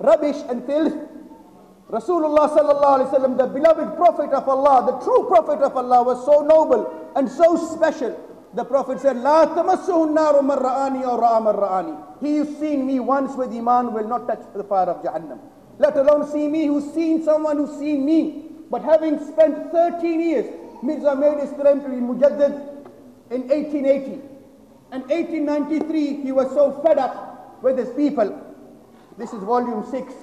rubbish and filth. Rasulullah sallallahu alaihi wasallam, the beloved Prophet of Allah, the true Prophet of Allah, was so noble and so special. The Prophet said, "La tamassuhu an-naru man ra'ani aw ra'a man ra'ani." He who's seen me once with Iman will not touch the fire of Jahannam. Let alone see me, who's seen someone who's seen me. But having spent 13 years, Mirza made his claim to be Mujaddid in 1880. And 1893, he was so fed up with his people. This is volume 6,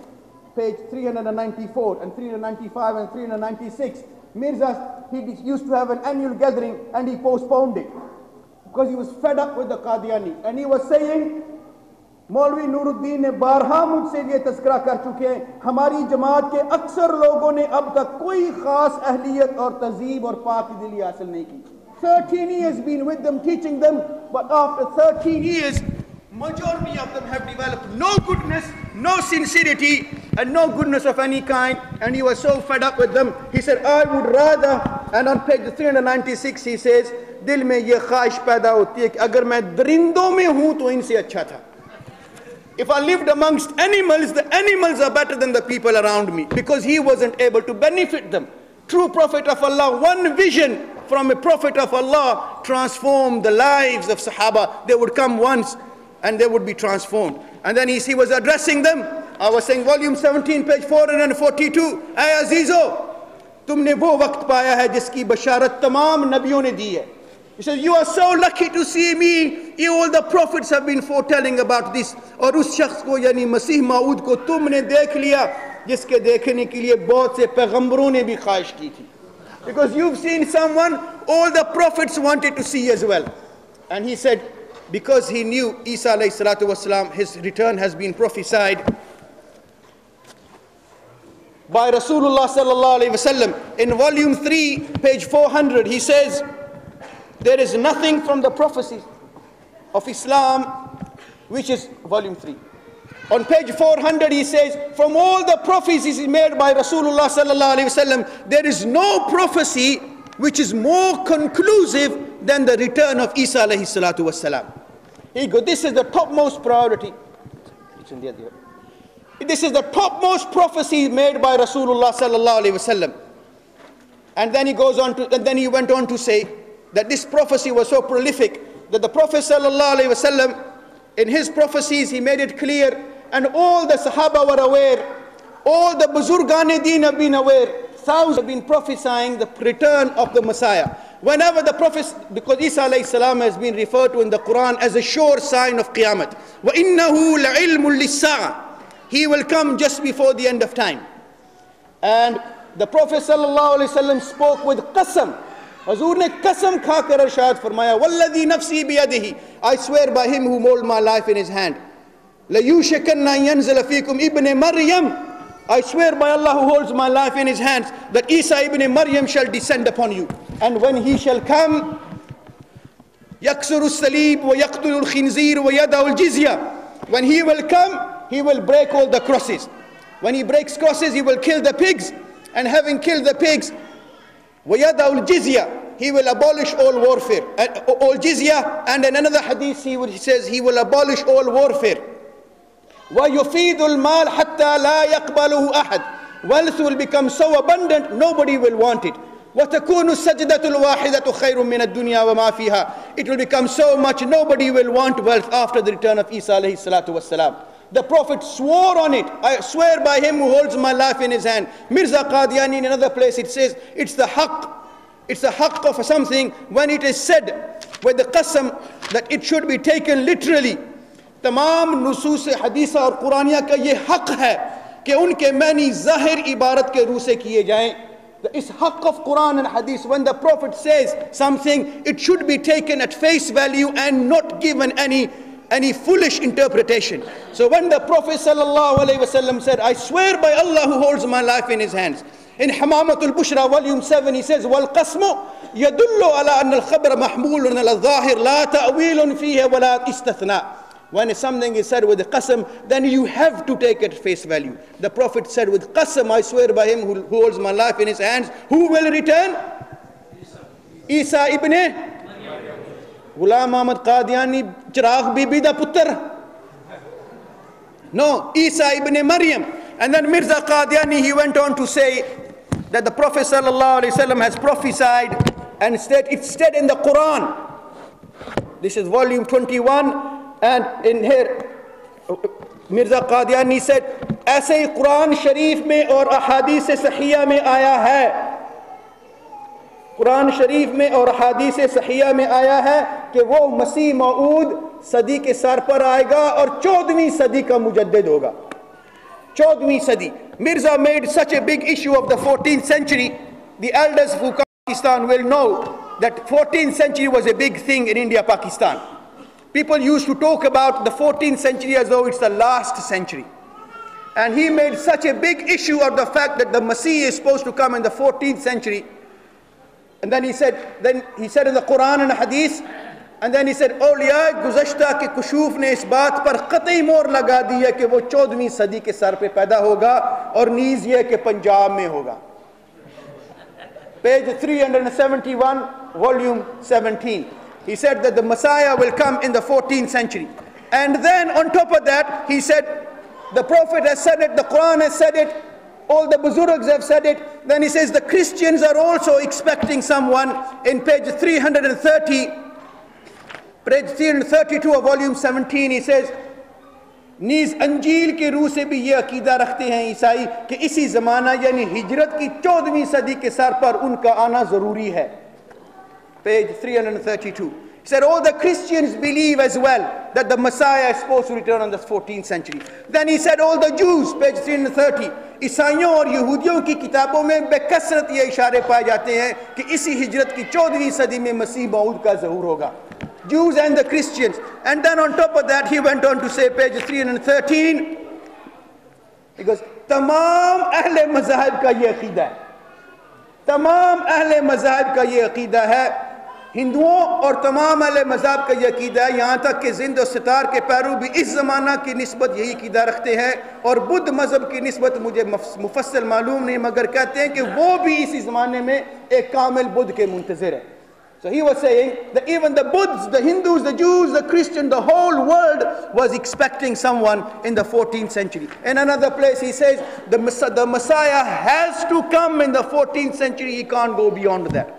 page 394 and 395 and 396. Mirza, he used to have an annual gathering and he postponed it because he was fed up with the Qadiani. And he was saying, मौलवी नूरुद्दीन ने बारहा मुझसे ये तज़किरा कर चुके हैं, हमारी जमात के अक्सर लोगों ने अब तक कोई खास अहलियत और तहजीब और पाक दिली हासिल नहीं की. 13 years been with them, teaching them, but after 13 years, majority of them have developed no goodness, no sincerity, and no goodness of any kind. And he was so fed up with them, he said, I would rather, and on page 396 he says, दिल में ये ख्वाहिश पैदा होती है कि अगर मैं दरिंदों में हूँ तो इनसे अच्छा था. If I lived amongst animals, the animals are better than the people around me, because he wasn't able to benefit them. True Prophet of Allah, one vision from a Prophet of Allah transformed the lives of Sahaba. They would come once and they would be transformed. And then he was addressing them. I was saying volume 17 page 442, Ay Azizo, tumne wo waqt paya hai jiski basharat tamam nabiyon ne di hai. He says, you are so lucky to see me. All the prophets have been foretelling about this. और उस शख्स को यानी मसीह माऊद को तुमने देख लिया जिसके देखने के लिए बहुत से पैगंबरों ने भी ख्वाहिश की थी. Because you've seen someone all the prophets wanted to see as well. And he said, because he knew Isa alayhi salatu wasalam, his return has been prophesied by Rasulullah sallallahu alayhi wasallam. In volume 3, page 400, he says, there is nothing from the prophecies of Islam, which is volume 3. On page 400 he says, from all the prophecies made by Rasulullah sallallahu alaihi wasallam, there is no prophecy which is more conclusive than the return of Isa alayhi salatu wasalam. He goes, this is the topmost priority. It's in the other. This is the topmost prophecy made by Rasulullah sallallahu alaihi wasallam. And then he goes on to, and then he went on to say that this prophecy was so prolific that the Prophet sallallahu alaihi wasallam, in his prophecies, he made it clear, and all the Sahaba were aware, all the Buzurgan-e-Deen have been aware, thousands have been prophesying the return of the Messiah. Whenever the Prophet, because Isa alayhi salam has been referred to in the Quran as a sure sign of Qiyamah. وَإِنَّهُ لَعِلْمٌ لِلسَّاعَةِ. He will come just before the end of time. And the Prophet sallallahu alaihi wasallam spoke with qasam. Hazur ne qasam kha kar irshad farmaya, walladhi nafsi biyadihi, I swear by him who mold my life in his hand, la yushakanna yanzala fikum ibn Maryam, I swear by Allah who holds my life in his hands, that Isa ibn Maryam shall descend upon you. And when he shall come, yaksuru salib wa yaqtulu al-khinzir wa yada'u al-jizya, when he will come, he will break all the crosses. When he breaks crosses, he will kill the pigs, and having killed the pigs, وَيَدَعُ الْجِزْيَةِ, he will abolish all warfare, all jizya. And in another hadith he says he will abolish all warfare. وَيُفِيدُ الْمَالِ حَتَّى لَا يَقْبَلُهُ أَحَدٌ, wealth will become so abundant nobody will want it. وَتَكُونُ السَّجْدَةُ الْوَاحِدَةُ خَيْرٌ مِنَ الدُّنْيَا وَمَا فِيهَا, it will become so much nobody will want wealth after the return of Isa alayhi salatu wasalam. The Prophet swore on it, I swear by him who holds my life in his hand. Mirza Qadiani in another place it says, it's the haqq of something when it is said with the qasam that it should be taken literally. Tamam nusus haditha aur Quraniya ka ye haqq hai कि उनके मानी ज़ाहिर इबारत के रूह से किए जाएं. It's haqq of Quran and Hadith. When the Prophet says something, it should be taken at face value and not given any foolish interpretation. So when the Prophet sallallahu alaihi wasallam said, I swear by Allah who holds my life in his hands, in Hamamatul Bushra volume 7 he says, وَالْقَسْمُ يَدُلُّ عَلَىٰ أَنَّ الْخَبْرَ مَحْمُولٌ عَلَى الظَّاهِرِ لَا تَأْوِيلٌ فِيهِ وَلَا إِسْتِثْنَاءٌ. When something is said with the qasam, then you have to take it at face value. The Prophet said with qasam, I swear by him who holds my life in his hands, who will return? Isa ibn Ghulam Ahmad Qadiani, Chiragh Bibi da putter. No, Isa ibn Maryam. And then Mirza Qadiani, he went on to say that the Prophet ﷺ has prophesied and it's said in the Quran. This is volume 21, and in here Mirza Qadiani said, ऐसे ही कुरान शरीफ में और अहादीस सहिया में आया है, कुरान शरीफ में और अहादीस सहिया में आया है कि वो मसीह मऊद सदी के सर पर आएगा और 14वीं सदी का मुजद्दिद होगा. 14वीं सदी. Mirza made such a big issue of the 14th century. The elders who come to Pakistan will know that 14th century was a big thing in India, Pakistan. People used to talk about the 14th century as though it's the last century. And he made such a big issue of the fact that the Masih is supposed to come in the 14th century. And then he said in the Quran and Hadith, and then he said, औलिया गुज़श्ता के कुशूफ ने इस बात पर क़तई मोहर लगा दी है कि वो 14वीं सदी के सर पे पैदा होगा और नीज़ ये कि पंजाब में होगा. Page 371, volume 17. He said that the Messiah will come in the 14th century. And then on top of that, he said, the Prophet has said it, the Quran has said it, all the Buzurgs have said it. Then he says the Christians are also expecting someone. In page 332 of volume 17, he says, knees अंजील के रूह से भी ये अकीदा रखते हैं ईसाई कि इसी ज़माना यानी हिजरत की 14वीं सदी के सर पर उनका आना ज़रूरी है. Page 332. He said all the Christians believe as well that the Messiah is supposed to return on the 14th century. Then he said all the Jews, page 330, ईसाइयों और यहूदियों की किताबों में बेकसरत ये इशारे पाए जाते हैं कि इसी हिजरत की 14वीं सदी में मसीह मऊद का ज़हूर होगा. Jews and the Christians. And then on top of that he went on to say, page 313, he goes, तमाम अहले मज़हब का ये अक़ीदा है, तमाम अहले मज़हब का ये अक़ीदा है, हिंदुओं और तमाम अहले मज़हब का ये अक़ीदा है, यहाँ तक कि जिंद और सितार के पैरू भी इस ज़माना की निस्बत यही अक़ीदा रखते हैं, और बुद्ध मज़हब की निस्बत मुझे मुफस्सल मालूम नहीं, मगर कहते हैं कि वो भी इसी ज़माने में एक कामिल बुद्ध के मुंतज़िर है. So he was saying that even the Buddhists, the Hindus, the Jews, the Christians, the whole world was expecting someone in the 14th century. In another place he says the Messiah has to come in the 14th century, he can't go beyond that.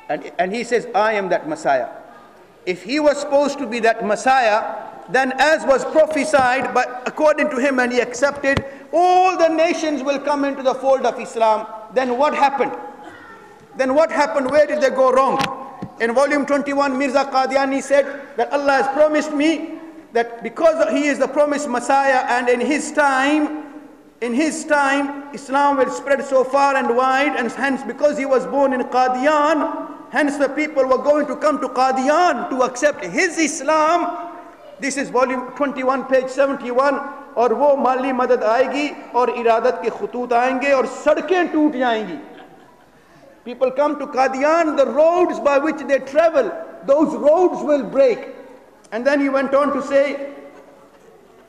And he says, I am that Messiah. If he was supposed to be that Messiah, then as was prophesied, but according to him and he accepted, all the nations will come into the fold of Islam. Then what happened? Then what happened? Where did they go wrong? In volume 21, Mirza Qadiani said that Allah has promised me that because he is the promised Messiah and in his time, Islam will spread so far and wide, and hence because he was born in Qadian, hence the people were going to come to Qadian to accept his Islam. This is volume 21, page 71. और वो माली मदद आएगी और इरादत के खतूत आएंगे और सड़कें टूट जाएंगी. People come to Qadian, the roads by which they travel, those roads will break. And then he went on to say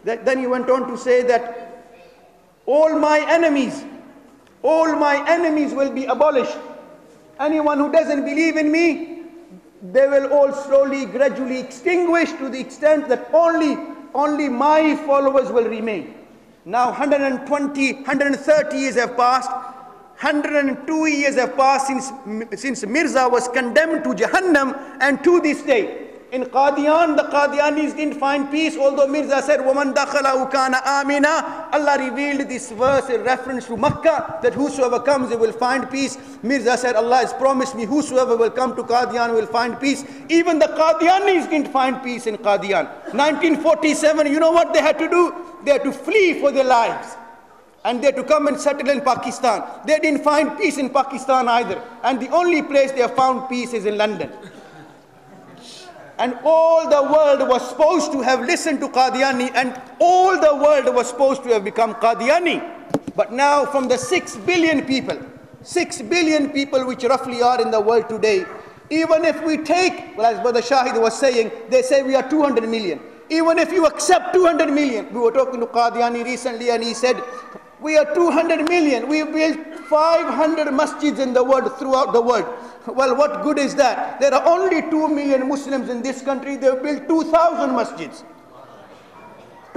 that all my enemies will be abolished. Anyone who doesn't believe in me, they will all slowly, gradually extinguish to the extent that only my followers will remain. Now 130 years have passed. 102 years have passed since Mirza was condemned to Jahannam, and to this day, in Qadian, the Qadianis didn't find peace, although Mirza said, وَمَنْ دَخَلَهُ كَانَ آمِنًا. Allah revealed this verse in reference to Makkah, that whosoever comes, they will find peace. Mirza said, Allah has promised me, whosoever will come to Qadian will find peace. Even the Qadianis didn't find peace in Qadian. 1947, you know what they had to do? They had to flee for their lives. And they had to come and settle in Pakistan. They didn't find peace in Pakistan either. And the only place they have found peace is in London. And all the world was supposed to have listened to Qadiani, and all the world was supposed to have become Qadiani. But now from the 6 billion people which roughly are in the world today, even if we take, well, as Brother Shahid was saying, they say we are 200 million. Even if you accept 200 million, we were talking to Qadiani recently and he said, we are 200 million. We built 500 masjids in the world, throughout the world. Well, what good is that? There are only 2 million Muslims in this country. They have built 2,000 masjids.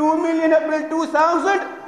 2 million April 2000,